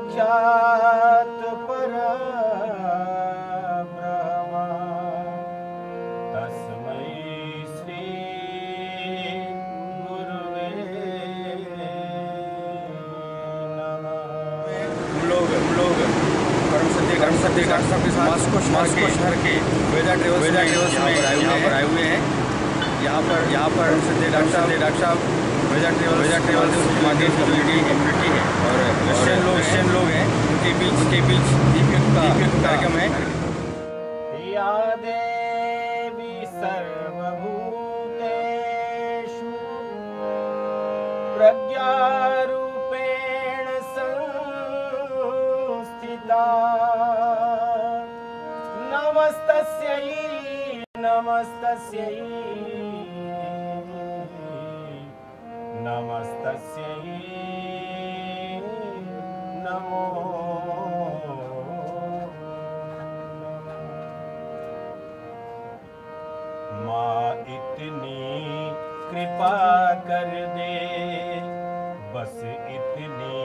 साक्षात् परब्रह्म तस्मै श्री गुरुवे नमः। हम लोग कर्म सत्य मास्को शहर के वेदा ट्रेवल्स में यहाँ पर आए हुए हैं। यहाँ पर डॉक्टर साहब वेदा ट्रेवल्स माध्यम से कम्युनिटी है और क्रिश्चियन लोग हैं, उनके बीच दीपक का कार्यक्रम है। या देवी सर्वभूतेषु प्रज्ञारूपेण संस्थिता नमस्तस्यै नमो माँ इतनी कृपा कर दे, बस इतनी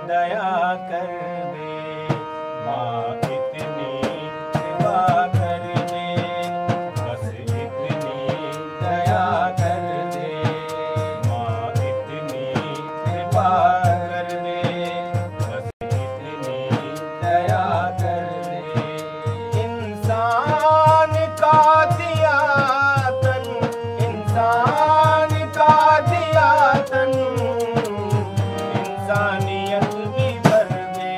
दया कर दे। माँ इतनी कृपा कर दे, बस इतनी दया कर दे। माँ इतनी कृपा कर दे, बस इतनी दया कर दे। इंसान का दिया तन, इंसान का दिया तन, इंसानियत भी भर दे।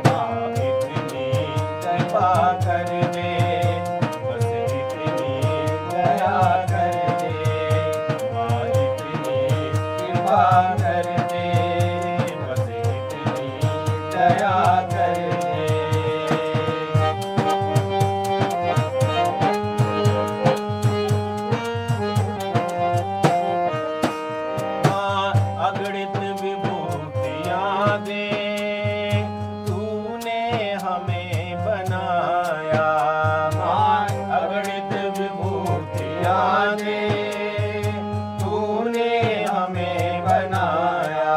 माँ इतनी कृपा कर दे, बस इतनी दया कर दे। माँ इतनी कृपा कर दे, बस इतनी दया कर दे। अगणित विभूतियाँ दे, तूने हमें बनाया। माँ अगणित विभूतियाँ दे, तूने हमें बनाया।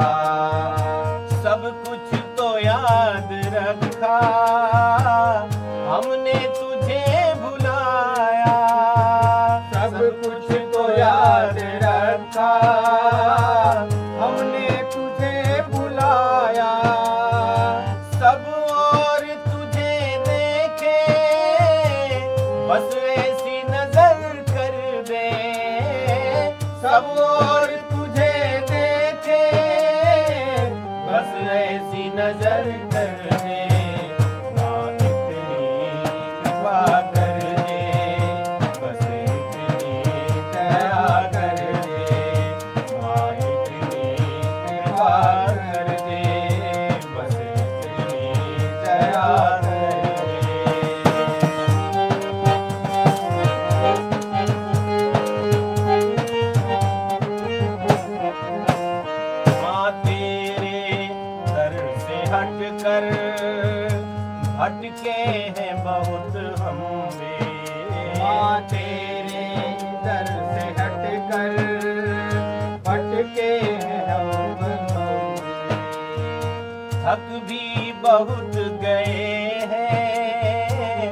सब कुछ तो याद रखा, हमने तुझे भुलाया। सब कुछ तो याद रखा, हमने तुझे बुलाया। सब और तुझे देखे, बस ऐसी नजर कर दे। सब और तुझे देखे, बस ऐसी नजर कर दे। माँ इतनी कृपा कर दे, बस इतनी दया कर दे। माँ इतनी कृपा कर दे, बस इतनी दया कर दे। माँ तेरे दर से हट कर भटके हैं बहुत हम भी। माँ तेरे दर से हट कर भटके हैं हम भी। थक भी बहुत गए हैं,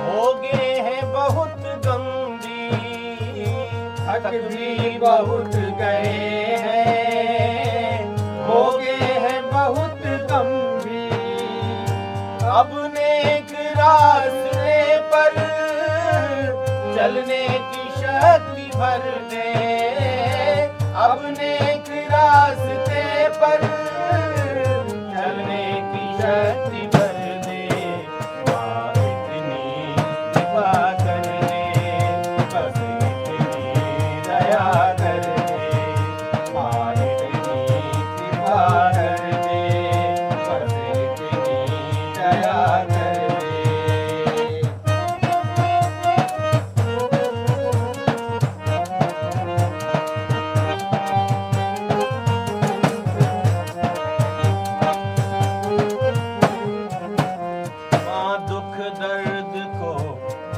हो गए हैं बहुत गंभीर। थक भी बहुत गए हैं, हो गए हैं बहुत गंभीर। अब नेक रास्ते पर चलने की शक्ति भर दे। अब नेक रास्ते पर चलने की शक्ति भर दे। माँ इतनी कृपा कर दे, बस इतनी दया कर दे। माँ इतनी कृपा कर दे, बस इतनी दया कर दे।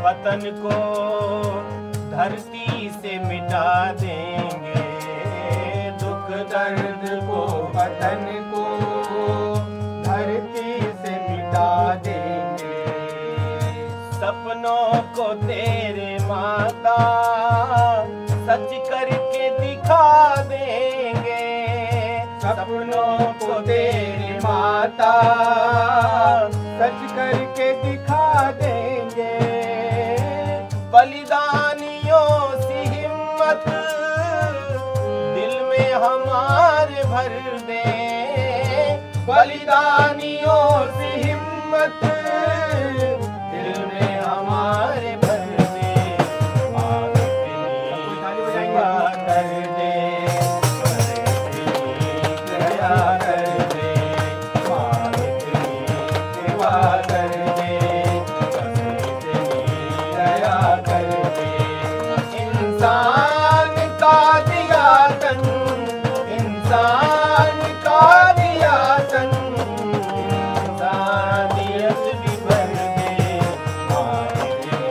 वतन को धरती से मिटा देंगे, दुख दर्द को वतन को धरती माता सच करके दिखा देंगे सपनों को तेरी माता सच करके दिखा देंगे बलिदानियों सी हिम्मत दिल में हमारे भर दे बलिदानियों सी हिम्मत दिल में हमारे भर दे माँ तेरी सेवा कर दे दया कर दे माँ तेरी सेवा कर दे दया कर दे इंसान का दिया तन इंसान का दिया तन इंसानियत भी भर दे माँ तेरी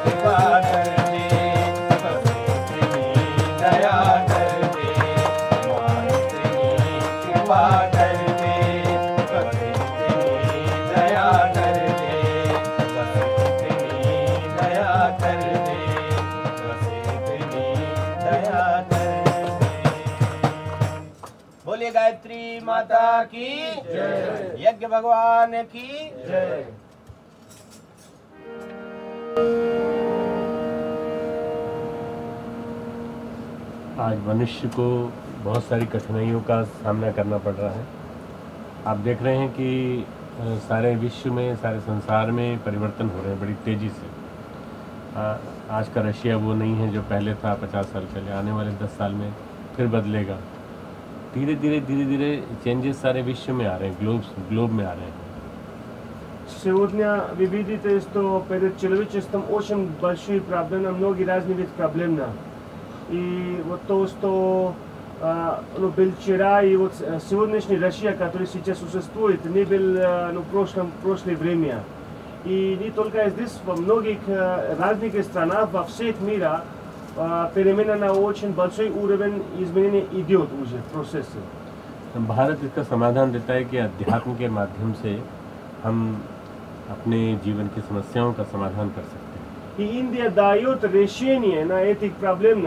सेवा कर दे दया कर दे माँ तेरी सेवा कर दे दया कर दे दया कर दे दया कर दे। बोलिए गायत्री माता की जय, यज्ञ भगवान की जय। आज मनुष्य को बहुत सारी कठिनाइयों का सामना करना पड़ रहा है। आप देख रहे हैं कि सारे विश्व में, सारे संसार में परिवर्तन हो रहे हैं बड़ी तेज़ी से। आज का रशिया वो नहीं है जो पहले था 50 साल पहले। आने वाले 10 साल में फिर बदलेगा। धीरे धीरे चेंजेस सारे विश्व में आ रहे हैं, ग्लोब में आ रहे हैं। Сегодня вы видите, что перед человечеством очень большие проблемы, многие разные виды проблем. И вот то, что был вчера, и вот сегодняшняя Россия, которая сейчас существует, не был в прошлое время. И не только здесь, во многих разных странах, во всех мире перемена на очень большой уровень изменения идет уже в процессе. भारत इसका समाधान देता है कि अध्यात्म के माध्यम से हम अपने जीवन की समस्याओं का समाधान कर सकते हैं। И Индия дает решение на этих проблем,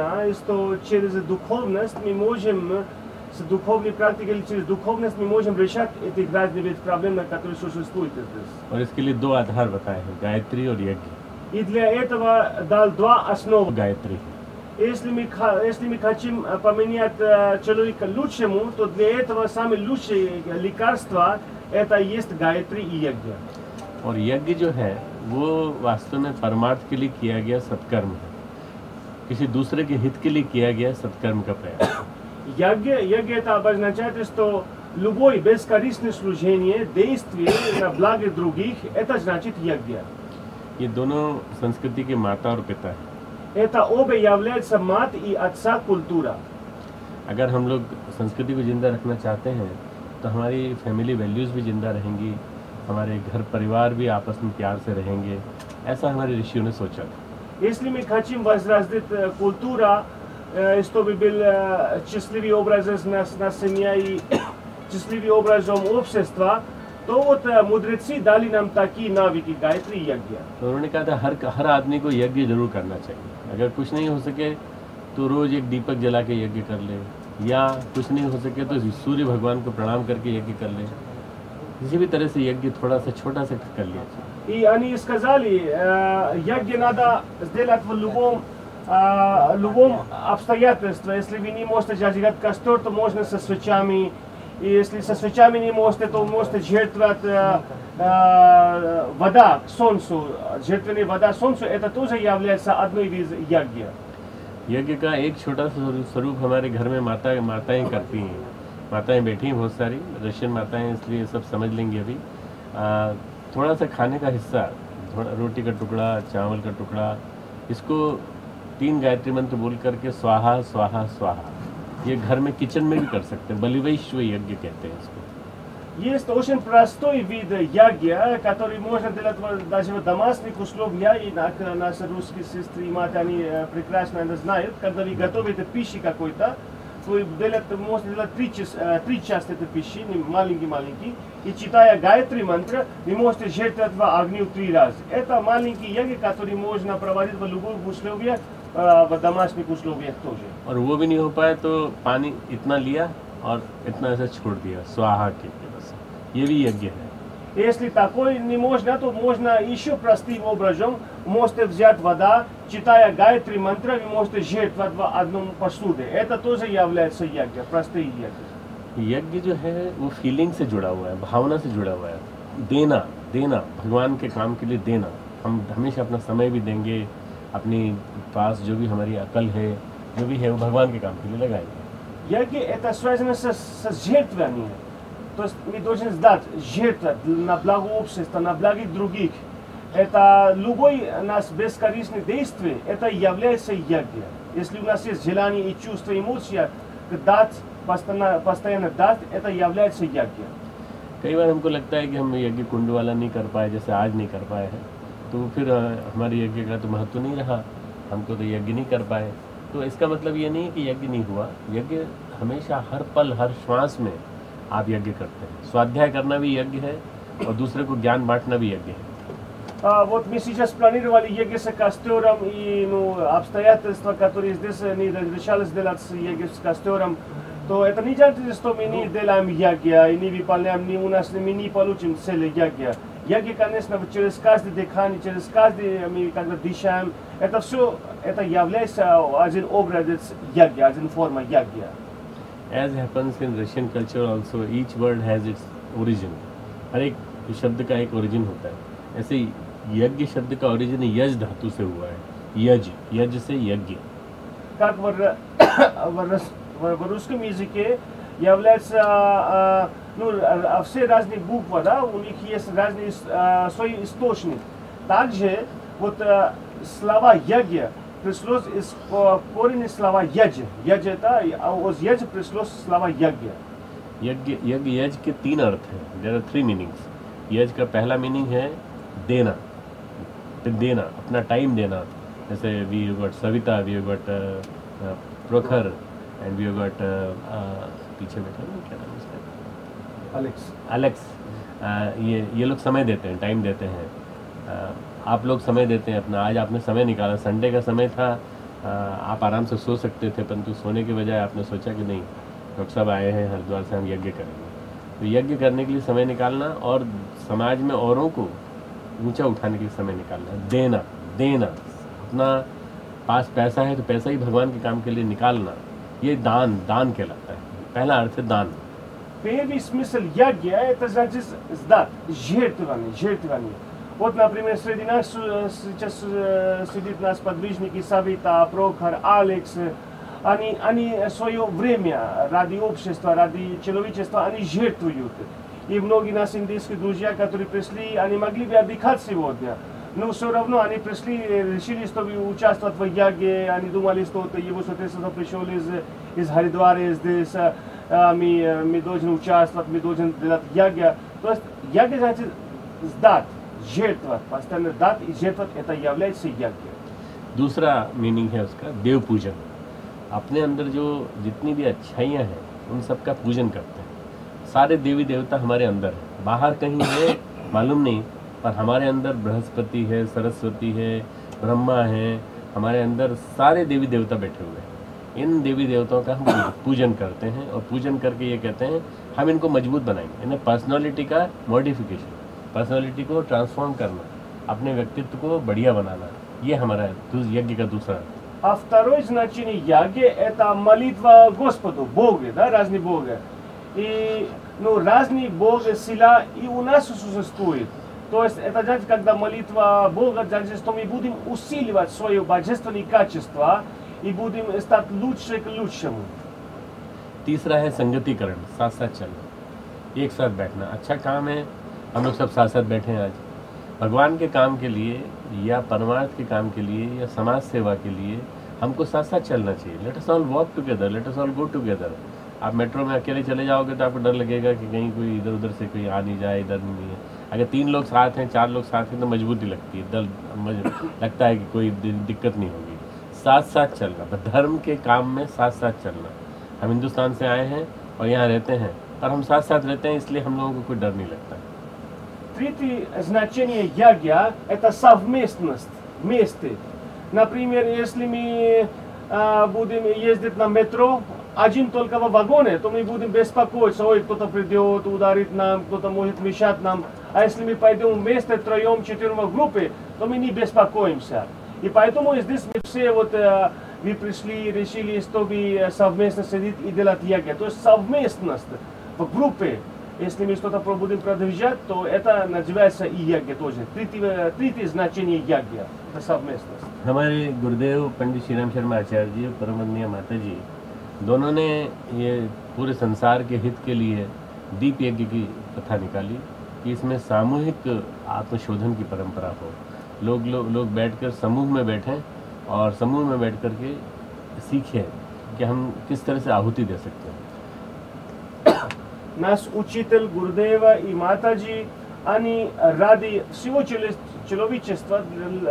что через духовность мы можем, с духовной практикой или через духовность мы можем решать эти разные виды проблем, которые существуют здесь. और इसके लिए 2 आधार बताए हैं, गायत्री और यज्ञ। И для этого дал 2 основы. गायत्री Если мы хотим поменять человека к лучшему, то для этого самое лучшее лекарство это есть गायत्री и यज्ञ. और यज्ञ जो है वो वास्तव में परमार्थ के लिए किया गया सत्कर्म है, किसी दूसरे के हित के लिए किया गया सत्कर्म का प्रयास। Йога это обозначает, что любое бескорыстное служение, действие на благо других, это значит йога. ये दोनों संस्कृति के माता और पिता हैं। Это оба являются мать и отца культура. अगर हम लोग संस्कृति को जिंदा रखना चाहते हैं तो हमारी फैमिली वैल्यूज़ भी जिंदा रहेंगी, हमारे घर परिवार भी आपस में प्यार से रहेंगे, ऐसा हमारे ऋषियों ने सोचा था। Если мы хотим возродить культуру, чтобы был счастливый образ на семья и счастливый образ общества, तो вот मुद्रित दाली नाम ताकि नाविकी गायत्री यज्ञ। तो उन्होंने कहा था हर आदमी को यज्ञ जरूर करना चाहिए। अगर कुछ नहीं हो सके तो रोज एक दीपक जला के यज्ञ कर ले, या कुछ नहीं हो सके तो सूर्य भगवान को प्रणाम करके यज्ञ कर ले। किसी भी तरह से यज्ञ थोड़ा सा छोटा सा कर लिया। И они сказали, यज्ञ надо сделать в любом обстоятельстве. Если вы не можете зажигать костер, то можно со свечами. И если со свечами не можете, то можете жертвовать вода к солнцу. Жертвенная вода солнцу, это тоже является одной из यज्ञ. यज्ञ का एक छोटा सा स्वरूप हमारे घर में माताएं करती हैं। माताएं बैठी हैं बहुत सारी, रशियन माताएं, इसलिए सब समझ लेंगे अभी। थोड़ा सा खाने का हिस्सा, थोड़ा रोटी का टुकड़ा, चावल का टुकड़ा, इसको 3 गायत्री मंत्र बोल करके स्वाहा स्वाहा स्वाहा, ये घर में किचन में भी कर सकते हैं। बलिवैश्व यज्ञ कहते हैं इसको। Есть очень простой вид йоги, который можно делать даже в домашних условиях, и наши русские сестры и мать, они прекрасно это знают. Когда вы готовите пищу какой-то, вы можете делать три части этой пищи, маленькие, и читая Гайатри мантра, вы можете жертвовать огню 3 раза. Это маленький яги, который можно проводить в любых условиях, в домашних условиях тоже. और वो भी नहीं हो पाए तो पानी इतना लिया और इतना ऐसा छोड़ दिया स्वाहा के बस, ये भी यज्ञ है। Если такое не можно, то можно еще простым образом. Можете взять вода, читая Гайатри мантра, вы можете жертвовать в одном посуде. Это тоже является яги, простые яги. यज्ञ जो है वो फीलिंग से जुड़ा हुआ है, भावना से जुड़ा हुआ है। देना देना भगवान के काम के लिए देना। हम हमेशा अपना समय भी देंगे, अपनी पास जो भी हमारी अकल है, जो भी है वो भगवान के काम के लिए लगाएंगे। Яги это связано с жертвованием. То есть мы должны сдать жертву на благо общества, на благо других. Это любое нас бескорыстное действие, это является яги. Если у нас есть желание и чувство, эмоция, дать, постоянно дать, это является яги. कई बार हमको लगता है कि हम यज्ञ कुंड वाला नहीं कर पाए, जैसे आज नहीं कर पाए हैं, तो फिर हमारे यज्ञ का तो महत्व नहीं रहा, हमको तो यज्ञ नहीं कर पाए। तो इसका मतलब ये नहीं है कि यज्ञ नहीं हुआ। यज्ञ हमेशा हर पल हर श्वास में आप यज्ञ करते हैं। स्वाध्याय करना भी यज्ञ है और दूसरे को ज्ञान बांटना भी यज्ञ है। Вот мы сейчас планировали ЕГЭ с костером и обстоятельства, которые здесь не разрешались делать с ЕГЭ с костером, то это не значит, что мы не делаем ягья и не выполняем, мы не получим цели ягья. Ягья, конечно, через каждое дыхание, через каждый мы когда дышаем, это все, это является один образец ягья, один форма ягья. As happens in Russian culture also, each word has its origin. हर एक शब्द का एक ओरिजिन होता है। ऐसे ही यज्ञ शब्द का ओरिजिन यज धातु से हुआ है। यज, यज से यज्ञ। Как в русском языке является, все разные буквы, да, у них есть разные свой источник. Также вот слова ягья пришлось из корня слова яджи. Яджи это, а из яджи пришлось слова ягья. यज्ञ यज के 3 अर्थ हैं। There are 3 meanings. यज का पहला मीनिंग है देना, देना, अपना टाइम देना। जैसे we got Savita, we got Prakhar and we got पीछे बैठा ना, क्या नाम उसका, अलेक्स। ये लोग समय देते हैं, टाइम देते हैं। आप लोग समय देते हैं अपना। आज आपने समय निकाला, संडे का समय था, आप आराम से सो सकते थे, परंतु सोने के बजाय आपने सोचा कि नहीं, डॉक्टर साहब आए हैं हरिद्वार से, हम यज्ञ करेंगे। तो यज्ञ करने के लिए समय निकालना और समाज में औरों को ऊंचा उठाने के लिए समय निकालना, देना देना। अपना पास पैसा है तो पैसा ही भगवान के काम के लिए निकालना, ये दान कहलाता है। पहला अर्थ है दान। Первый смысл ягья это значит сдать, жертвование. Вот, например, среди нас сейчас сидит нас подвижники Савита, Прохор, Алекс. Они свое время ради общества, ради человечества, они жертвуют. И многие наши индийские друзья, которые пришли, они могли бы отдыхать сегодня. Но все равно они пришли, решили, чтобы участвовать в яге. Они думали, что это его соответственно пришел из Харидвара, здесь мы должны участвовать, мы должны делать яге. То есть яге значит сдать, жертвовать, постоянно дать и жертвовать, это является яге. दूसरा मीनिंग है उसका देव पूजन। अपने अंदर जो जितनी भी अच्छाइयाँ हैं उन सब का पूजन करते हैं। सारे देवी देवता हमारे अंदर हैं, बाहर कहीं है मालूम नहीं, पर हमारे अंदर बृहस्पति है, सरस्वती है, ब्रह्मा है, हमारे अंदर सारे देवी देवता बैठे हुए हैं। इन देवी देवताओं का हम पूजन करते हैं और पूजन करके ये कहते हैं हम इनको मजबूत बनाएंगे। इन्हें पर्सनालिटी का मॉडिफिकेशन, पर्सनालिटी को ट्रांसफॉर्म करना, अपने व्यक्तित्व को बढ़िया बनाना, ये हमारा यज्ञ का दूसरा। А второе значение яги это молитва Господу, Богу, да, разные Бога. И разные Бога, сила и у нас существует. То есть это значит, когда молитва Бога, значит, что мы будем усиливать свое божественное качество и будем стать лучше к лучшему. तीसरा है संगतिकरण, साथ साथ चलना, एक साथ बैठना। अच्छा काम है, हम लोग सब साथ साथ बैठे हैं आज भगवान के काम के लिए या परमार्थ के काम के लिए या समाज सेवा के लिए। हमको साथ साथ चलना चाहिए। Let us all walk together, let us all go together. आप मेट्रो में अकेले चले जाओगे तो आपको डर लगेगा कि कहीं कोई इधर उधर से कोई आ नहीं जाए, इधर नहीं है। अगर 3 लोग साथ हैं, 4 लोग साथ हैं तो मजबूती लगती है, लगता है कि कोई दिक्कत नहीं होगी। साथ साथ चलना, धर्म के काम में साथ साथ चलना। हम हिंदुस्तान से आए हैं और यहाँ रहते हैं और हम साथ साथ रहते हैं, इसलिए हम लोगों को कोई डर नहीं लगता। Третье значение ягья – это совместность вместе. Например, если мы будем ездить на метро, один только в вагоне, то мы будем беспокоиться, ой, кто-то придет, ударит нам, кто-то может мешать нам. А если мы пойдем вместе, втроем, четвером в группе, то мы не беспокоимся. И поэтому здесь мы все вы пришли, решили, чтобы совместно сидеть и делать ягья. То есть совместность в группе. Если мы что-то будем продвижать, то это называется и ягья тоже. Третье значение ягья – это совместность. हमारे गुरुदेव पंडित श्री राम शर्मा आचार्य जी और परमवंदनीय माता जी दोनों ने ये पूरे संसार के हित के लिए दीप यज्ञ की प्रथा निकाली कि इसमें सामूहिक आत्मशोधन की परंपरा हो। लोग बैठकर समूह में बैठें और समूह में बैठ कर के सीखें कि हम किस तरह से आहुति दे सकते हैं। Наш учитель Гурдева и Матаджи, они ради всего человечества,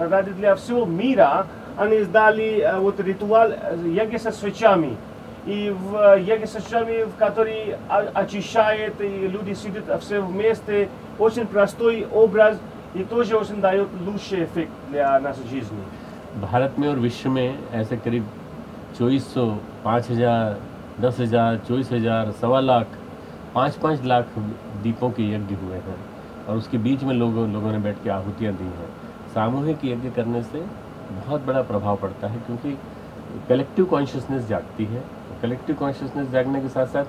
ради для всего мира, они сдали ритуал ягья со свечами. И в ягья со свечами, в который очищает, и люди сидят все вместе, очень простой образ, и тоже очень дает лучший эффект для нашей жизни. भारत में और विश्व में ऐसे करीब 2400, 5000, 10,000, 24,000, 1.25 लाख, 5-5 लाख दीपों के यज्ञ हुए हैं और उसके बीच में लोगों ने बैठ के आहुतियाँ दी हैं। सामूहिक यज्ञ करने से बहुत बड़ा प्रभाव पड़ता है क्योंकि कलेक्टिव कॉन्शियसनेस जागती है। कलेक्टिव कॉन्शियसनेस जागने के साथ साथ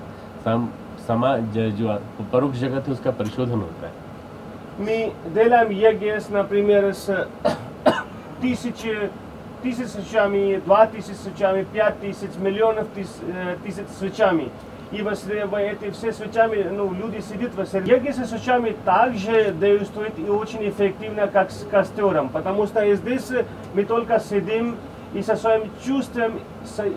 समाज जो परोक्ष जगत है उसका परिशोधन होता है। Мы делаем ягья, например, с 1000 свечами, 2000 свечами, 5000, миллионов тысяч свечами. И эти все свечами, люди сидят в сердце. Ягья со свечами также действует и очень эффективно, как с костером, потому что здесь мы только сидим и со своим чувством,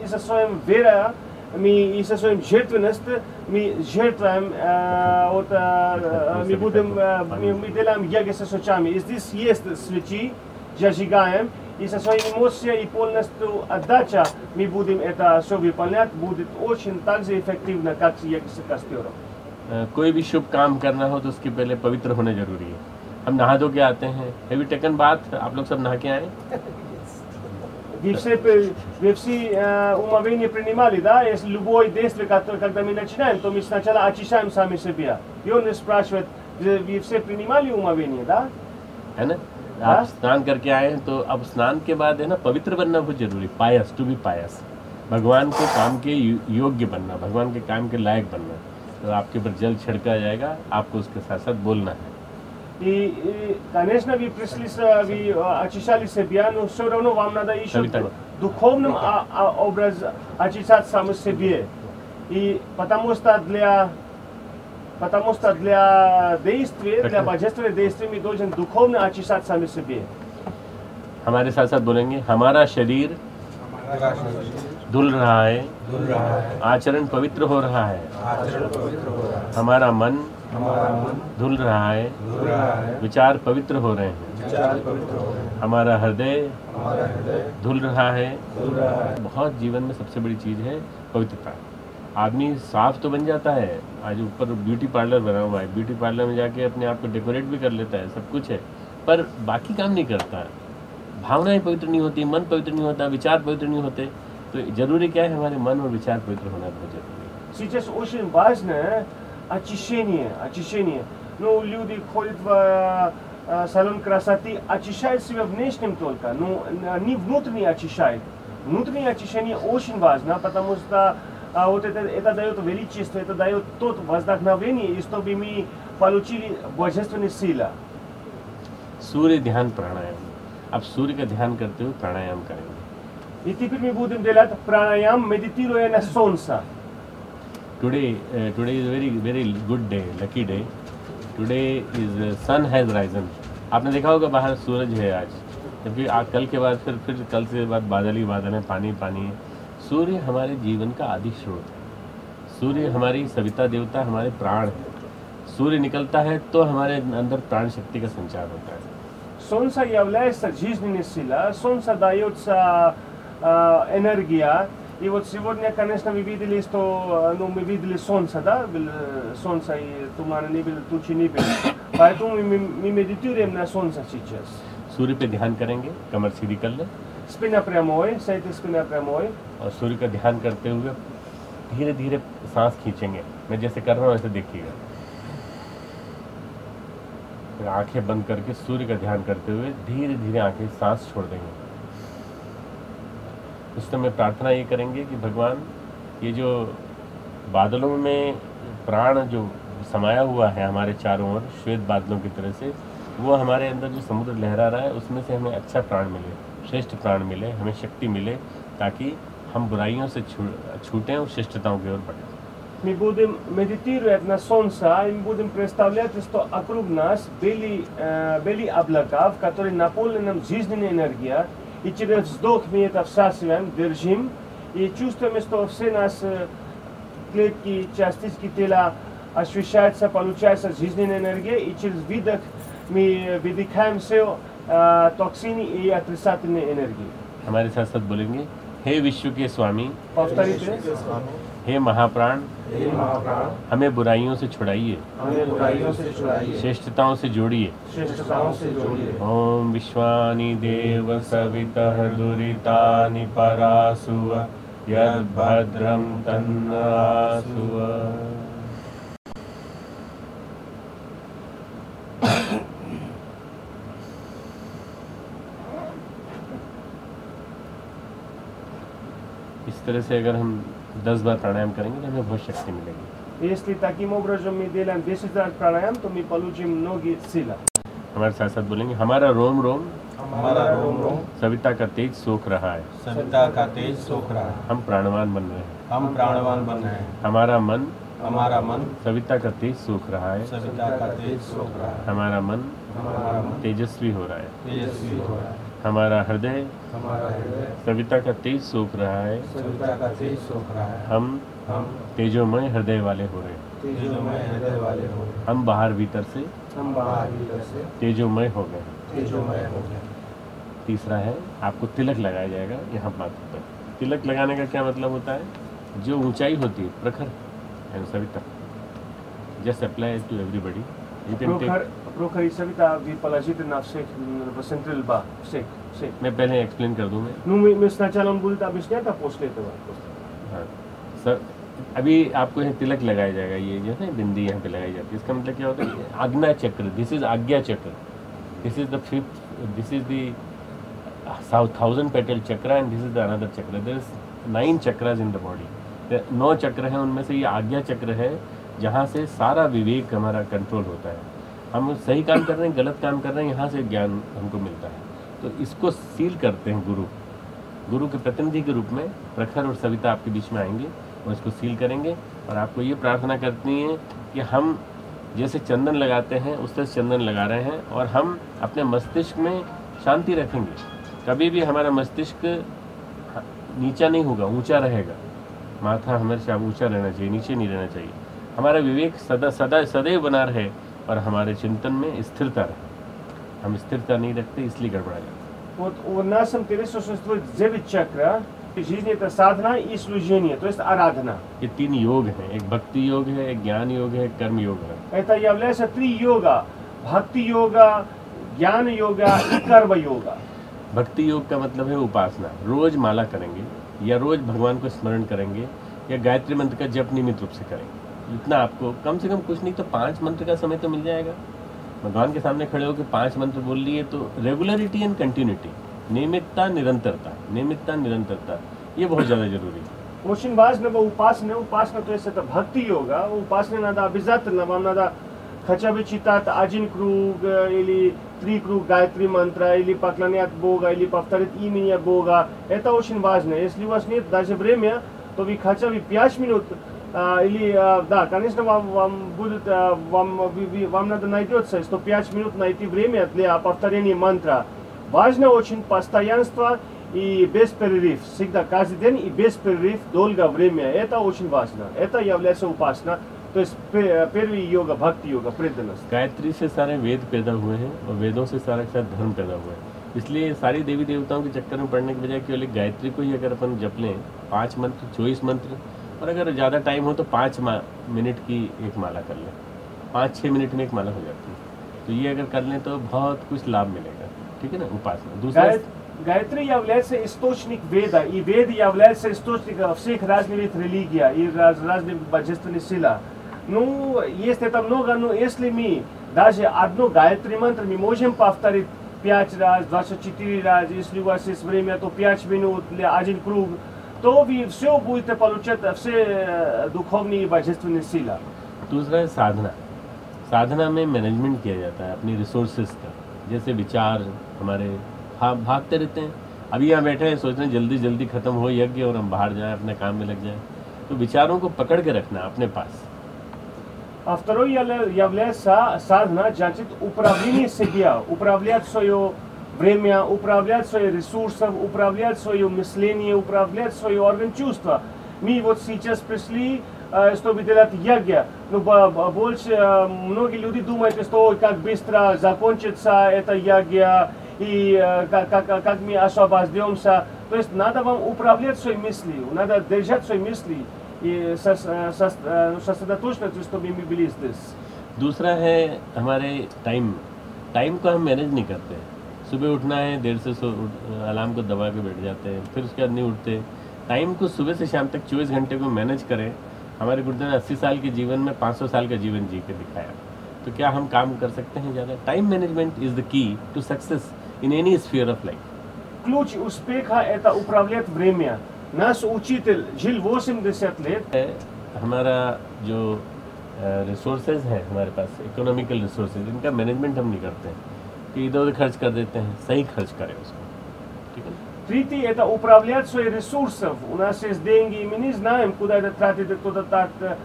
и со своим верой, и со своим жертвенностью, мы жертвуем, мы делаем ягья со свечами. И здесь есть свечи, зажигаем, и со своей эмоцией и полностью отдача мы будем это все выполнять, будет очень так же эффективно, как с ягья с костером. कोई भी शुभ काम करना हो तो उसके पहले पवित्र होने जरूरी है। हम नहा धो के आते हैं। Have you taken bath? आप लोग सब नहा के आए? Вы все умовение принимали, да? Если любое действие, когда мы начинаем, то мы сначала очищаем сами себя. И он спрашивает, вы все принимали умовение, да? है ना? आप स्नान करके आए हैं तो अब स्नान के बाद है ना पवित्र बनना बहुत जरूरी। पायस, टू बी पायस, भगवान के काम के योग्य बनना, भगवान के काम के लायक बनना। तो आपके ऊपर जल छिड़का जाएगा, आपको उसके साथ साथ बोलना है। И, конечно, вы пришли, вы очищали себя, но все равно вам надо еще в духовном образе очищать сам себе. И потому что для действия, для божественных действий мы должны духовно очищать сами себе. हमारे साथ साथ बोलेंगे, हमारा शरीर धुल रहा है, आचरण पवित्र हो रहा है, हमारा मन धुल रहा है, विचार पवित्र हो रहे हैं, हमारा हृदय धुल रहा है। बहुत जीवन में सबसे बड़ी चीज़ है पवित्रता। आदमी साफ तो बन जाता है, आज ऊपर ब्यूटी पार्लर बना हुआ है, ब्यूटी पार्लर में जाके अपने आप को डेकोरेट भी कर लेता है, सब कुछ है, पर बाकी काम नहीं करता है। भावनाएं पवित्र नहीं होती, मन पवित्र नहीं होता, विचार पवित्र नहीं होते। तो जरूरी क्या है, हमारे मन और विचार पवित्र होना बहुत जरूरी है। Сейчас очень важно очищение. Ну, люди ходят в салон красоты, очищают себя внешним только, но не внутренне очищают. Внутреннее очищение очень важно, потому что это дает величество, это дает тот вдохновение, и чтобы мы получили божественные силы. सूर्य ध्यान प्राणायाम। आप सूर्य का ध्यान करते हुए प्राणायाम करेंगे। И теперь мы будем делать пранаям, медитируя на солнце. Today is a very good day, lucky day. Today is sun has risen. आपने देखा होगा बाहर सूरज है आज, जबकि कल के बाद फिर कल से बाद बादल ही बादल है, पानी है। सूर्य हमारे जीवन का आदि स्रोत है। सूर्य हमारी सविता देवता, हमारे प्राण है। सूर्य निकलता है तो हमारे अंदर प्राण शक्ति का संचार होता है। Солнце является жизненной силой, солнце дается энергия, И вот сегодня, конечно, мы видели, что мы видели солнце, да, солнце и тумана не было, тучи не было. Поэтому мы медитируем на солнце сейчас. सूर्य पे ध्यान करेंगे, कमर सीधी कर ले Спина прямой, сядьте спина прямой. और सूर्य का ध्यान करते हुए धीरे धीरे सांस खींचेंगे। मैं जैसे कर रहा हूँ ऐसे देखिएगा। फिर आंखें बंद करके सूर्य का ध्यान करते हुए धीरे धीरे आंखें सांस छोड़ देंगे। उस समय प्रार्थना ये करेंगे कि भगवान ये जो बादलों में प्राण जो समाया हुआ है हमारे चारों ओर श्वेत बादलों की तरह से, वो हमारे अंदर जो समुद्र लहरा रहा है उसमें से हमें अच्छा प्राण मिले, श्रेष्ठ प्राण मिले, हमें शक्ति मिले, ताकि हम बुराइयों से छूटें और श्रेष्ठताओं की ओर बढ़ें। Мы будем медитировать на солнце, и мы будем представлять, что округ нас были облака, в которые наполнена нам жизненная энергия, и через вздох мы это всасываем, держим, и чувствуем, что все наши клетки, частички тела ощущаются, получается жизненная энергия, и через выдох мы выдыхаем все токсины и отрицательные энергии. हमारे साथ साथ बोलेंगे, हे विश्व के स्वामी, Повторите. हे महाप्राण, हमें बुराइयों से छुड़ाइए, हमें बुराइयों से छुड़ाइए, श्रेष्ठताओं से जोड़िए। श्रेष्ठताओं से जोड़िए। ओम विश्वानि देव सवितः दुरितानि परासुव यद्भद्रं तन्नासुव। इस तरह से अगर हम 10 बार प्राणायाम करेंगे तो हमें बहुत शक्ति मिलेगी। Если таким образом мы делаем 10 раз प्राणायाम, तो мы получим много силы. हमारे साथ साथ बोलेंगे, हमारा रोम रोम हमारा रोम रोम सविता का तेज सोख रहा है, सविता का तेज सोख रहा है। हम प्राणवान बन रहे हैं। हम प्राणवान बन रहे हैं। हमारा मन सविता का तेज सोख रहा है, सविता का तेज सोख रहा है। हमारा मन हमारा मन तेजस्वी हो रहा है। तेजस्वी हो रहा है। हमारा हृदय हमारा हृदय सविता का तेज सोख रहा है। सविता का तेज सोख रहा है। हम हम तेजोमय हृदय वाले हो रहे हैं। तेजोमय हृदय वाले हो गए। हम बाहर भीतर से हम बाहर भीतर से तेजोमय हो गए। तेजोमय हो गए। तीसरा है, आपको तिलक लगाया जाएगा यहाँ माथे पर। तिलक लगाने का क्या मतलब होता है? जो ऊंचाई होती है, Prakhar and Savita, just apply to everybody. You can take. Прохор и Савита вы положите на всех в центре лба. Всех. मैं पहले एक्सप्लेन कर दूँ मैं. Ну, мы сначала он будет объяснять, а после этого. हाँ सर, अभी आपको यहाँ तिलक लगाया जाएगा। ये जो है बिंदी यहाँ पे लगाई जाती है। इसका मतलब क्या होता है? आज्ञा chakra, this is Ajna chakra, this is the fifth, this is the 1000 petal chakra and this is the another chakra. There is 9 chakras in the body. 9 chakra हैं, उनमें से ये आज्ञा चक्र है जहाँ से सारा विवेक हमारा कंट्रोल होता है. हम सही काम कर रहे हैं, गलत काम कर रहे हैं, यहाँ से ज्ञान हमको मिलता है. तो इसको सील करते हैं गुरु के प्रतिनिधि के रूप में. प्रखर और सविता आपके बीच में आएंगे और इसको सील करेंगे. और आपको ये प्रार्थना करनी है कि हम जैसे चंदन लगाते हैं उस तरह चंदन लगा रहे हैं, और हम अपने मस्तिष्क में शांति रखेंगे. कभी भी हमारा मस्तिष्क नीचा नहीं होगा, ऊंचा रहेगा. माथा हमेशा ऊंचा रहना चाहिए, नीचे नहीं रहना चाहिए. हमारा विवेक सदैव बना रहे और हमारे चिंतन में स्थिरता रहे. हम स्थिरता नहीं रखते, इसलिए गड़बड़ा जाते. Вот у нас интересно существует 9 чакра. Жизнь это साधना и служение, то есть आराधना. ये 3 योग हैं. एक भक्ति योग है, एक ज्ञान योग है, एक कर्म योग है. Это является 3 йога: भक्ति योगा, ज्ञान योगा и कर्म योगा. भक्ति योग का मतलब है उपासना. रोज माला करेंगे या रोज भगवान को स्मरण करेंगे या गायत्री मंत्र का जप नियमित रूप से करेंगे. इतना आपको कम से कम कुछ नहीं तो 5 मंत्र का समय तो मिल जाएगा. भगवान के सामने खड़े होकर 5 मंत्र बोल लिए तो रेगुलरिटी एंड कंटिन्यूटी, नियमितता निरंतरता, ये बहुत ज़्यादा जरूरी है. Очень важно упасна, то есть это бхакти йога. Упасна надо обязательно, вам надо хотя бы читать 1 круг или 3 круг гайатри мантра, или поклонять Бога, или повторить имя Бога. Это очень важно. Если у вас нет даже времени, то вы хотя бы 5 минут или, да, конечно, вам надо найдется 105 минут найти время для повторения мантра. Важно очень постоянство и без перерыв. Всегда, каждый день и без перерыв долгое время. Это очень важно. Это является упасна. तो इस पहली योगा भक्ति योगा, преданность. गायत्री से सारे वेद पैदा हुए हैं और वेदों से सारा धर्म पैदा हुआ है. इसलिए सारी देवी देवताओं के चक्कर में पड़ने के बजाय केवल एक गायत्री को ही अगर अपन जप लें, 5 मंत्र 24 मंत्र, और अगर ज़्यादा टाइम हो तो 5 मिनट की एक माला कर लें, 5-6 मिनट में एक माला हो जाती है। तो ये अगर कर लें तो बहुत कुछ लाभ मिलेगा, ठीक है ना। उपासना दूसरा Gaitri является источник веда, и веда является источником всех разных религий и разных божественных сил. Ну, есть это много, но если мы даже одно Гайатри мантр мы можем повторить 5 раз, 24 раз, если у вас есть время, то 5 минут или 1 круг, то вы все будете получать все духовные и божественные силы. दूसरा है साधना। साधना में मैनेजमेंट किया जाता है अपनी रिसोर्सेज का। जैसे विचार हमारे भागते रहते हैं, अभी यहाँ बैठे हैं सोच रहे हैं जल्दी जल्दी ख़त्म हो यज्ञ और हम बाहर जाएं, अपने काम में लग जाएं। तो विचारों को पकड़ के रखना अपने पास। А второй является садхана, значит управление себя, управлять свое время, управлять свои ресурсы, управлять свое мышление, управлять свой орган чувства. Мы вот сейчас пришли, чтобы делать йога, но больше многие люди думают, что как быстро закончится эта йога и как мы освобождемся. То есть надо вам управлять своей мыслью, надо держать свои мысли и सосредоточиться, чтобы мы были здесь. दूसरा है हमारे टाइम को हम मैनेज नहीं करते। सुबह उठना है, देर से अलार्म को दबा के बैठ जाते हैं, फिर उसके बाद नहीं उठते। टाइम को सुबह से शाम तक 24 घंटे को मैनेज करें। हमारे गुरुदेव ने 80 साल के जीवन में 500 साल का जीवन जी के दिखाया। तो क्या हम काम कर सकते हैं ज़्यादा? Time management is the key to success in any sphere of life. Ключ успеха – это управлять время. Наш учитель жил 80 лет. हमारा जो रिसोर्सेज हैं हमारे पास, इकोनॉमिकल रिसोर्सेज, इनका मैनेजमेंट हम नहीं करते हैं कि इधर उधर खर्च कर देते हैं। सही खर्च करें उसको, ठीक है। Третий – это управлять своими ресурсами. У нас есть деньги, и мы не знаем, куда это тратить, кто-то тратит,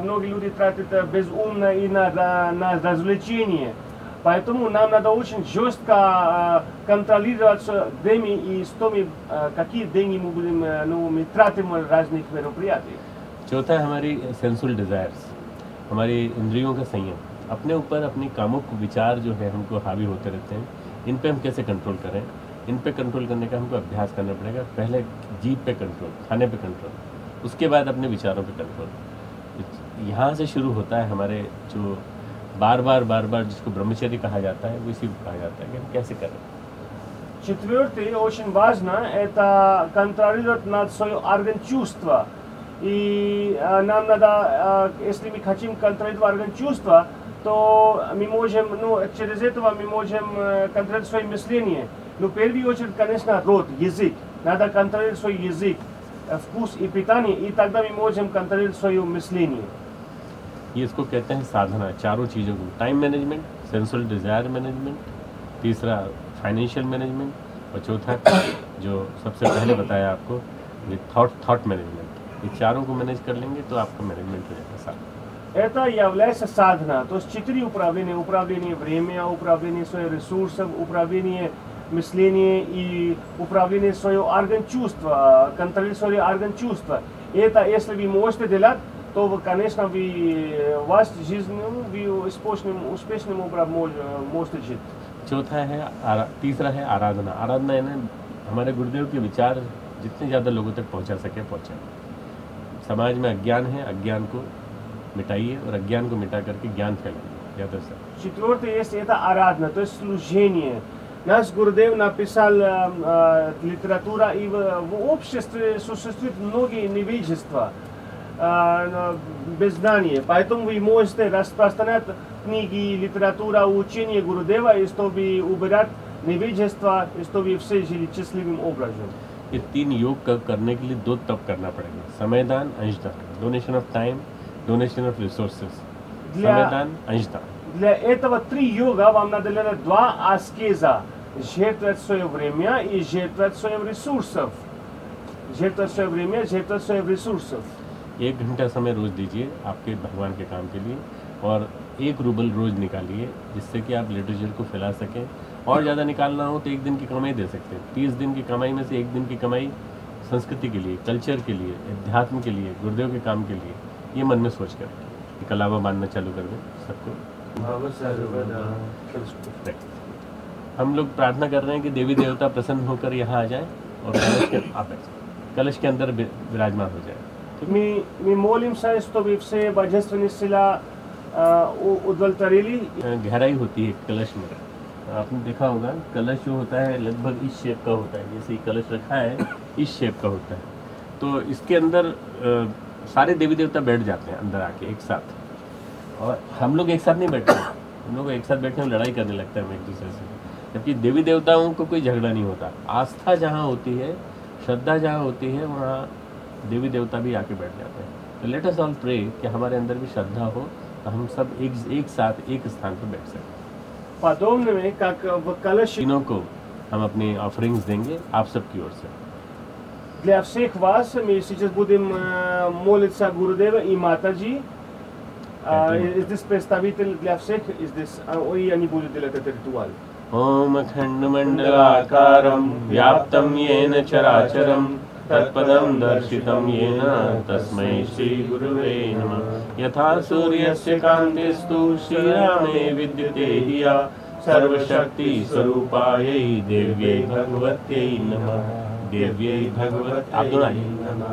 многие люди тратят безумно и на развлечения. Поэтому нам надо очень жестко контролировать, где мы и что мы, какие деньги мы будем, мы тратим в разных мероприятиях. चौथा है हमारी सेंसुअल डिज़ायर्स, हमारी इंद्रियों का संयम। अपने ऊपर अपनी कामुक विचार जो है हमको हावी होते रहते हैं, इन पे हम कैसे कंट्रोल करें। इन पे कंट्रोल करने का हमको अभ्यास करना पड़ेगा। पहले जीभ पे कंट्रोल, खाने पे कंट्रोल, उसके बाद अपने विचारों पे कंट्रोल। यहाँ से शुरू होता है हमारे जो बार बार जिसको ब्रह्मचर्य कहा जाता है, वो इसी को कहा जाता है कि हम कैसे करें। Четвертый, очень важно, это контролировать над своим орган чувства. И нам надо, если мы хотим контролировать орган чувства, то мы можем, через этого мы можем контролировать свое мышление. Но в первую очередь, конечно, рот, язык. Надо контролировать свой язык, вкус и питание, и тогда мы можем контролировать свое мышление. ये इसको कहते हैं साधना, चारों चीज़ों को। Time management, sensual desire management, तीसरा फाइनेंशियल मैनेजमेंट, और चौथा जो सबसे पहले बताया आपको, ये थॉट मैनेजमेंट। ये चारों को मैनेज कर लेंगे तो आपका मैनेजमेंट हो जाएगा सारा। Это является садхана, то есть 4 управления: управление времени, управление своим ресурсом, управление мышлением и управление своим орган чувства, контроль своего орган чувства. И это, если вы можете делать, то вы, конечно, у вас жизнь, вы успешным образом можете жить. चौथा है तीसरा है आराधना। आराधना है ना, हमारे गुरुदेव के विचार जितने ज़्यादा लोगों तक पहुंचा सके पहुंचाए। समाज में अज्ञान है, अज्ञान को मिटाइए और अज्ञान को मिटा करके ज्ञान फैलाइए ज़्यादा से। Четвертое есть это арадна, то есть служение. Наш Гурудев написал литература, и в обществе существует многие невежества, без знания. Поэтому вы можете распространять книги, литература, учение Гурудева, и чтобы убирать невежество, и чтобы все жили счастливым образом. ये 3 योग करने के लिए 2 तप करना पड़ेगा: समयदान, अंशदान, donation of time, donation of resources. समयदान, अंशदान। Для этого 3 йога вам надо делать 2 аскеза: жертвовать свое время и жертвовать своим ресурсов. Жертвовать свое время, жертвовать своим ресурсов. 1 घंटा समय रोज़ दीजिए आपके भगवान के काम के लिए, और 1 रूबल रोज़ निकालिए, जिससे कि आप लिटरेचर को फैला सकें। और ज़्यादा निकालना हो तो 1 दिन की कमाई दे सकते हैं। 30 दिन की कमाई में से 1 दिन की कमाई संस्कृति के लिए, कल्चर के लिए, अध्यात्म के लिए, गुरुदेव के काम के लिए, ये मन में सोच कर कलावा बांधना चालू कर दें सबको। हम लोग प्रार्थना कर रहे हैं कि देवी देवता प्रसन्न होकर यहाँ आ जाए और कलश के अंदर विराजमान हो जाए। Mi molim sa isto bivše божественные сила удовлетворили. गहराई होती है कलश में, आपने देखा होगा कलश जो होता है लगभग इस शेप का होता है, जैसे कलश रखा है इस शेप का होता है। तो इसके अंदर सारे देवी देवता बैठ जाते हैं अंदर आके एक साथ, और हम लोग एक साथ नहीं बैठते, हम लोग एक साथ बैठे हम लड़ाई करने लगते हैं एक दूसरे से, जबकि देवी देवताओं को कोई झगड़ा नहीं होता। आस्था जहाँ होती है, श्रद्धा जहाँ होती है, वहाँ देवी देवता भी आके बैठ जाते हैं। तो लेट अस ऑल प्रे कि हमारे अंदर भी श्रद्धा हो, तो हम सब एक साथ एक स्थान पर बैठ सकें। Подобно में как в калаше. तीनों को हम अपनी ऑफरिंग्स देंगे आप सबकी ओर से। Для всех вас мы сейчас будем молиться Гурудева и Матаджи. Здесь представитель для всех, здесь и они будут делать этот ритуал. ओम अखंड मंडलाकारं व्याप्तं येन चराचरं तत्पदं दर्शितं येन तस्मै श्री गुरुवे नमः। यथा सूर्यस्य कान्तिस्तु श्रीरामे विद्यते हिया सर्वशक्ति स्वरूपायै देव्यै भगवत्यै नमः। देव्यै भगवत आप दोनों नमः।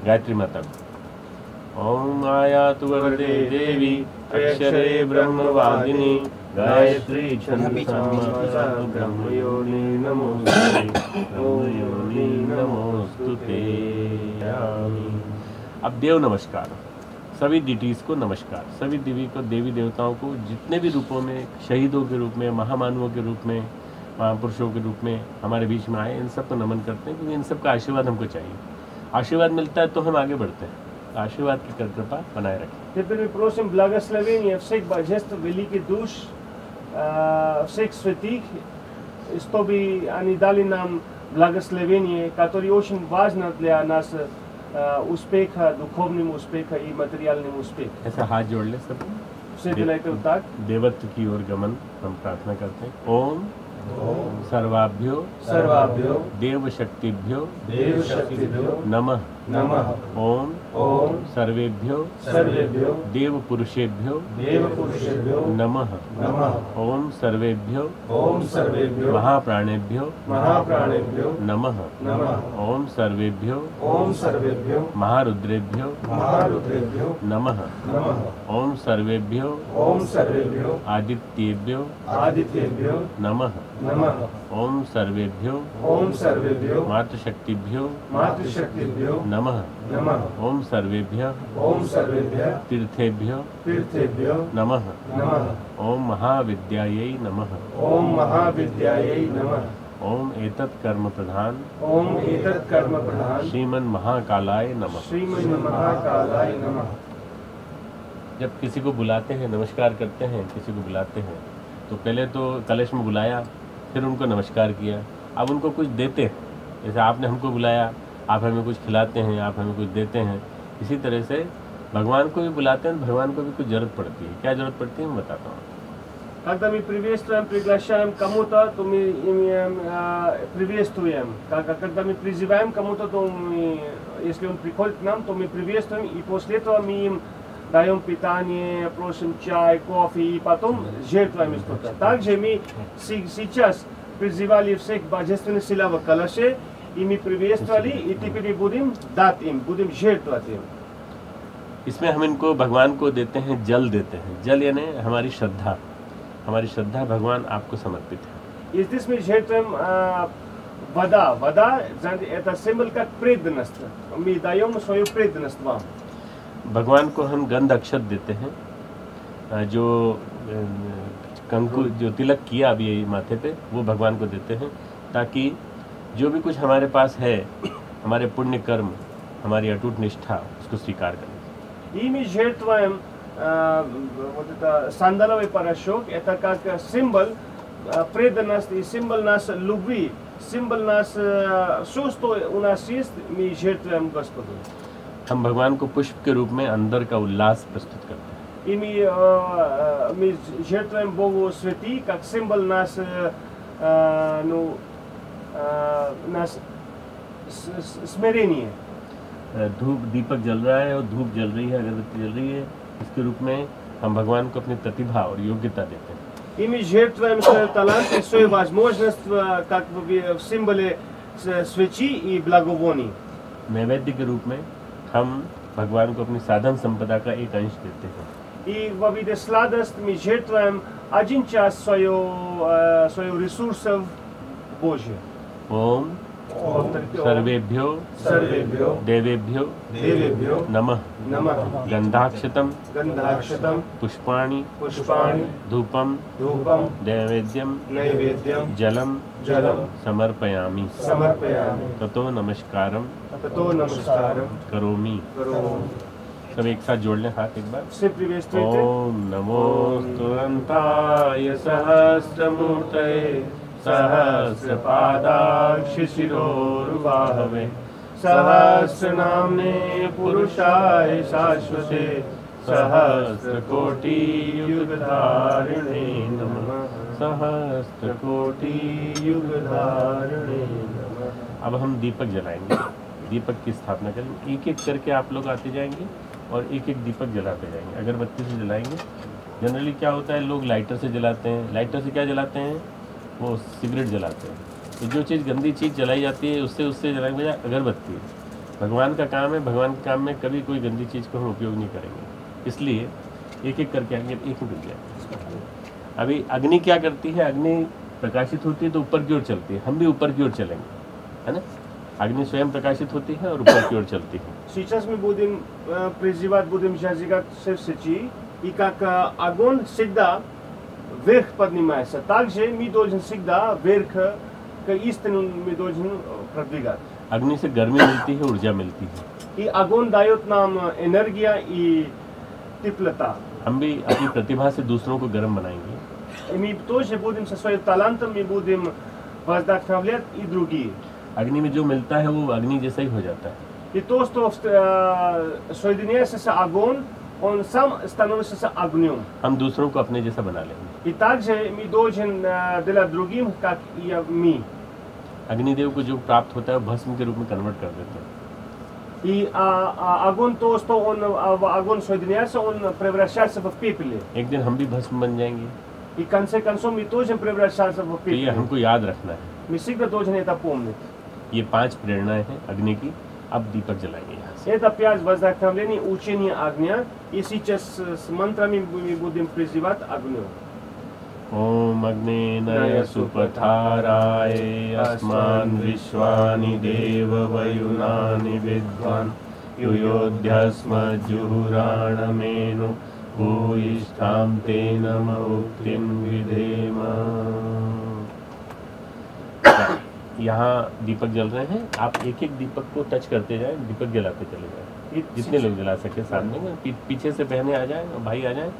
गायत्री माता। ओम आयातु वरदे देवी अक्षरे ब्रह्मवादिनी गायत्री छंदसामासा ब्रह्मयोनि नमोस्तुते ब्रह्मयोनि नमोस्तुते। अब देव नमस्कार, सभी डिटीज को नमस्कार, सभी देवी देवताओं को जितने भी रूपों में, शहीदों के रूप में, महामानवों के रूप में, महापुरुषों के रूप में हमारे बीच में आए, इन सबको नमन करते हैं, क्योंकि इन सब का आशीर्वाद हमको चाहिए। आशीर्वाद मिलता है तो हम आगे बढ़ते हैं। आशीर्वाद की कृपा बनाए रखें। Теперь мы просим благословения всех божеств, великих душ, всех святых, чтобы они дали нам благословение, которое очень важно для нас, успеха, духовного успеха и материального успеха. ऐसा हाथ जोड़ ले सब। Все делайте вот так. देवत्व की ओर गमन हम प्रार्थना करते हैं। ओम सर्वाभ्यो देव शक्तिभ्यो नमः। ओम सर्वेभ्यो देव पुरुषेभ्यो नमः। ओम सर्वेभ्यो महाप्राणेभ्यो नमः। ओम सर्वेभ्यो महारुद्रेभ्यो नमः। ओम सर्वेभ्यो आदित्येभ्यो नमः। ओम सर्वेभ्यो मातृशक्तिभ्यो नमः। ओम सर्वेभ्यः तीर्थेभ्यो नमः। ओम महाविद्यायै नमः। ओम एतत् कर्म प्रधान श्रीमन् महाकालाय नमः। जब किसी को बुलाते हैं, नमस्कार करते हैं, किसी को बुलाते हैं तो पहले तो कलश में बुलाया, फिर उनको नमस्कार किया, अब उनको कुछ देते हैं। जैसे आपने हमको बुलाया, आप हमें कुछ खिलाते हैं, आप हमें कुछ देते हैं। इसी तरह से भगवान को भी बुलाते हैं, भगवान को भी कुछ जरूरत पड़ती है। क्या जरूरत पड़ती है मैं बताता हूँ। Когда мы приветствуем, приглашаем кому-то, то мы приветствуем. Когда мы призываем кому-то, то мы, если он приходит к нам, то мы приветствуем, и после этого мы им даем питание, просим чай, кофе, и потом жертвуем что-то. Также мы сейчас призывали всех божественных сил в калаше, и мы приветствовали, и теперь будем дать им, будем жертвовать им. इसमें हम इनको भगवान को देते हैं, जल देते हैं। जल यानी हमारी श्रद्धा, हमारी श्रद्धा भगवान आपको समर्पित है। И здесь мы жертвуем вода. Вода это символ как преданность. Мы даем свою преданность вам. भगवान को हम गंध अक्षत देते हैं, जो कंकु जो तिलक किया अभी माथे पे, वो भगवान को देते हैं, ताकि जो भी कुछ हमारे पास है, हमारे पुण्य कर्म, हमारी अटूट निष्ठा, उसको स्वीकार करें। И мы жертвуем вот это сандаловый порошок, это как символ преданности, символ нашей любви, символ нас, все, что у нас есть, мы жертвуем Господу. हम भगवान को पुष्प के रूप में अंदर का उल्लास प्रस्तुत करते हैं। И мы жертвуем Богу цветы, как символ нас, нас смирения. धूप दीपक जल रहा है और धूप जल रही है, अगरबत्ती जल रही है, इसके रूप में हम भगवान को अपनी प्रतिभा और योग्यता देते हैं। И мы жертвуем свой талант и свою возможность как в символе свечи и благовоний. नैवेद्य के रूप में हम भगवान को अपनी साधन संपदा का एक अंश देते हैं. И во виде сладости мы жертвуем один час свою ресурсов Божьих. ओम सर्वेभ्यो सर्वेभ्यो देवेभ्यो देवेभ्यो नमः. नमः. गंधाक्षतम गंधाक्षतम पुष्पाणि पुष्पाणि धूपम धूपम नैवेद्यम नैवेद्यम जलम जलम समर्पयामि. समर्पयामि. ततो नमस्कारम ततो नमस्कारं करोमि. करोमि. सब एक साथ जोड़ लें हाथ एक बार. Все приветствуйте. ओम नमो स्तुवन्ताय सहस्रमूर्तये सहस्रपादाक्ष शिरोर्बाहवे सहस्रनाम्ने पुरुषाय शाश्वते सहस्रकोटि युगधारिणे नमः. सहस्रकोटि युगधारिणे नमः. अब हम दीपक जलाएंगे. दीपक की स्थापना करेंगे. एक एक करके आप लोग आते जाएंगे और एक एक दीपक जलाते जाएंगे. अगरबत्ती से जलाएंगे. जनरली क्या होता है, लोग लाइटर से जलाते हैं. लाइटर से क्या जलाते हैं, वो सिगरेट जलाते हैं. तो जो चीज़ गंदी चीज़ जलाई जाती है उससे जलाने बजाय अगरबत्ती है. भगवान का काम है. भगवान के काम में कभी कोई गंदी चीज़ को हम उपयोग नहीं करेंगे. इसलिए एक एक करके आएंगे. एक मिनट जाए. अभी अग्नि क्या करती है, अग्नि प्रकाशित होती है तो ऊपर की ओर चलती है. हम भी ऊपर की ओर चलेंगे, है ना. अग्नि स्वयं प्रकाशित होती है और ऊपर की ओर चलती है. Сейчас мы будем призывать, будем зажигать все свечи, и как огонь всегда вверх поднимается, также мы должны всегда вверх к истину мы должны продвигать. अग्नि से गर्मी मिलती है, ऊर्जा मिलती है. И огонь дает нам энергия и теплота. हम भी अपनी प्रतिभा से दूसरों को गर्म बनाएंगे. И мы тоже будем со своим талантом, мы будем вдохновлять и другие. अग्नि में जो मिलता है वो अग्नि जैसा ही हो जाता है. И то, что соединяется с огонь, он сам становится с огнем. हम दूसरों को अपने जैसा बना लेंगे. И также мы должны делать другим, как и мы. अग्निदेव को जो प्राप्त होता है वो भस्म के रूप में कन्वर्ट कर देते हैं. И огонь, то, что он огонь соединяется, он превращается в пепеле. एक दिन हम भी भस्म बन जाएंगे. И в конце концов мы тоже превращаемся в तो ये пепел. हमको याद रखना है. Мы всегда должны это помнить. ये 5 प्रेरणाएं हैं अग्नि की. अब दीपक जलाएंगे यहाँ से. Это 5 вдохновлений учения огня. И сейчас с мантрами мы будем призывать огнем. ओम अग्नेनय सुपथाराय अस्मान् विश्वानि देववयुनानि विद्वान् युयोध्यस्मज्जुहुराणमेनु भूयिष्ठां ते नम उक्तिं विधेम. यहाँ दीपक जल रहे हैं. आप एक एक दीपक को टच करते जाएं, दीपक जलाते चले जाएं. जितने लोग जला सके सामने में. पीछे से बहनें आ जाएं, भाई आ जाएं.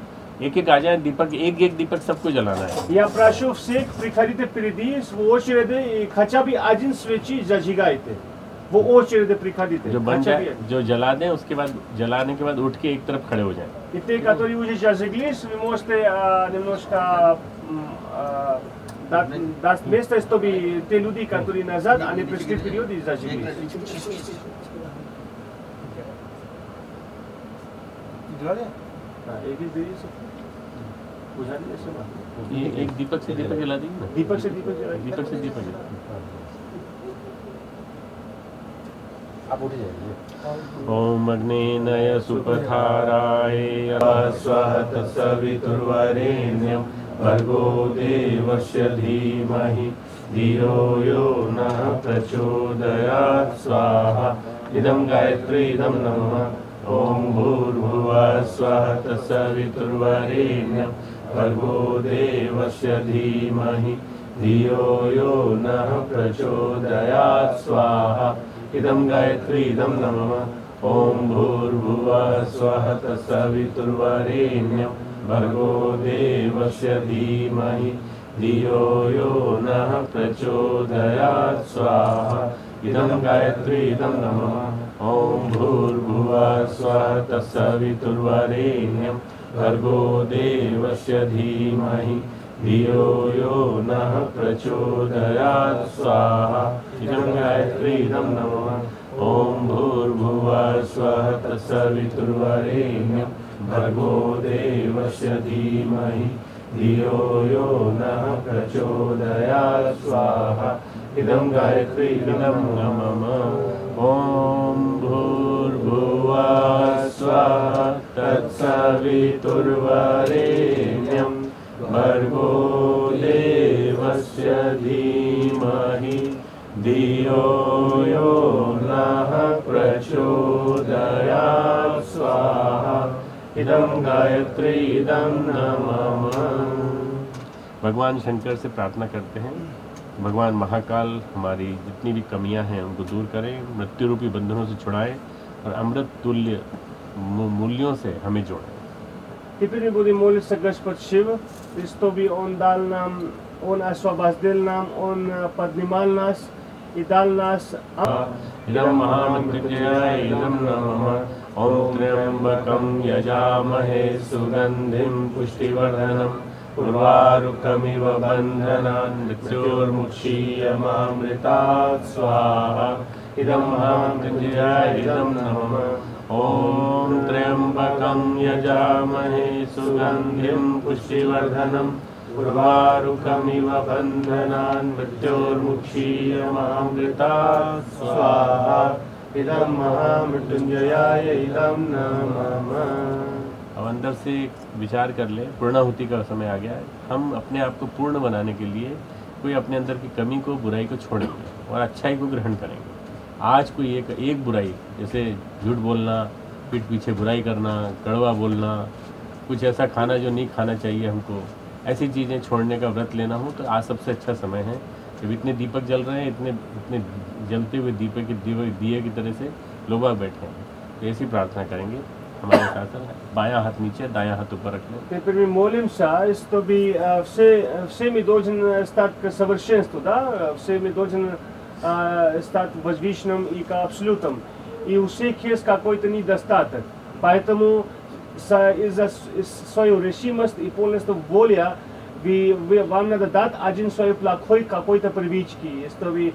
एक एक आ जाए. दीपक एक एक दीपक सबको जलाना है. Я прошу всех, приходите впереди в очереди и хотя бы один свечи зажигайте. В очереди приходите. जो बन хотя जाए, бы. जो जला दें, उसके बाद जलाने के बाद उठ के एक तरफ खड़े हो जाएं. И те, которые уже зажиглись, вы можете немножко дать место, чтобы те люди, которые назад, они пришли вперед и зажиглись. एक ही देरी से बुझा दिया सब. ये एक दीपक से दीपक जला देंगे ना. दीपक से दीपक जलाइए. दीपक से दीपक जला. आप उठ जाइए. ओम अग्नेनय सुपथाराय स्वहत सवितुर्वरेण्यं भर्गो देवस्य धीमहि धियो यो नः प्रचोदयात्. स्वाहा. इदं गायत्री इदं नमः. ओम भूर्भुवः स्वः तत्सवितुर्वरेण्यं भर्गो देवस्य धीमहि धियो यो नः प्रचोदयात्. स्वाहा. इदं गायत्री इदं नमः. ओम भूर्भुवः स्वः तत्सवितुर्वरेण्यं भर्गो देवस्य धीमहि धियो यो नः प्रचोदयात्. स्वाहा. इदं गायत्री इदं नमः. ओम भूर्भुवः स्वः तत्सवितुर्वरेण्यं भर्गो देवस्य धीमहि धियो यो नः प्रचोदयात्. स्वाहा. इदं गायत्री इदं नमः. ओम भूर्भुवः स्वः तत्सवितुर्वरेण्यं भर्गो देवस्य धीमहि धियो यो नः प्रचोदयात् स्वाहा इदं गायत्री इदं मम ॐ भूर्भुवः स्वः तत्सवितुर्वरेण्यं भर्गो देवस्य धीमहि धियो यो नः प्रचोदयात् स्वाहा इदं गायत्री इदं नमः। भगवान शंकर से प्रार्थना करते हैं भगवान महाकाल हमारी जितनी भी कमियां हैं उनको दूर करें, मृत्यु रूपी बंधनों से छुड़ाएं और अमृत तुल्य मूल्यों से हमें जोड़ें। Теперь мы будем молиться Господь Шива, чтобы Он дал нам, Он освободил нам, Он поднимал нас и дал нас. इदं महामृत्युंजयाय इदं नमः। ॐ त्र्यम्बकं यजामहे सुगन्धिं पुष्टिवर्धनम् उर्वारुकमिव बन्धनान् मृत्योर्मुक्षीयमामृतात् स्वाहा इदं महामृत्युंजयाय इदं नमः। ॐ त्र्यम्बकं यजामहे सुगन्धिं पुष्टिवर्धनम् उर्वारुकमिव बन्धनान् मृत्योर्मुक्षीयमामृतात् स्वाहा इदं महामृत्युंजयाय इदं नमः। अब अंदर से विचार कर ले, पूर्णाहुति का समय आ गया है। हम अपने आप को पूर्ण बनाने के लिए कोई अपने अंदर की कमी को, बुराई को छोड़ेंगे और अच्छाई को ग्रहण करेंगे। आज कोई एक बुराई, जैसे झूठ बोलना, पीठ पीछे बुराई करना, कड़वा बोलना, कुछ ऐसा खाना जो नहीं खाना चाहिए हमको, ऐसी चीज़ें छोड़ने का व्रत लेना हो तो आज सबसे अच्छा समय है। जब इतने दीपक जल रहे हैं, इतने जलते हुए दीपक के दिए की तरह से लोग बैठे हैं, तो ऐसी प्रार्थना करेंगे। हमारे साथ बायां हाथ नीचे, दायां hatt упор ракни. Теперь мы молимся, чтобы всеми должен стать к совершенству, да? Всеми должен стать возвышенным и к абсолютам. И у всех есть какой-то недостаток. Поэтому из-за свою решимость и полностью воля вам надо дать один свой плохой какой-то привычки, чтобы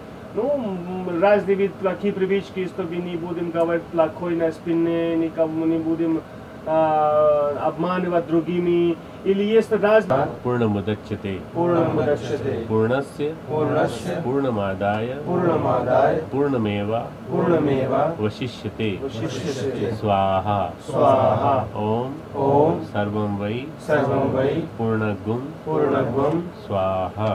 разные виды плохие привычки, чтобы не будем говорить плохой на спине, никому не будем обманывать другими, или есть разные. पूर्णमुदच्यते पूर्णस्य पूर्णमादाय पूर्णमेव वशिष्यते स्वाहा ओम सर्वं वै पूर्णगुं स्वाहा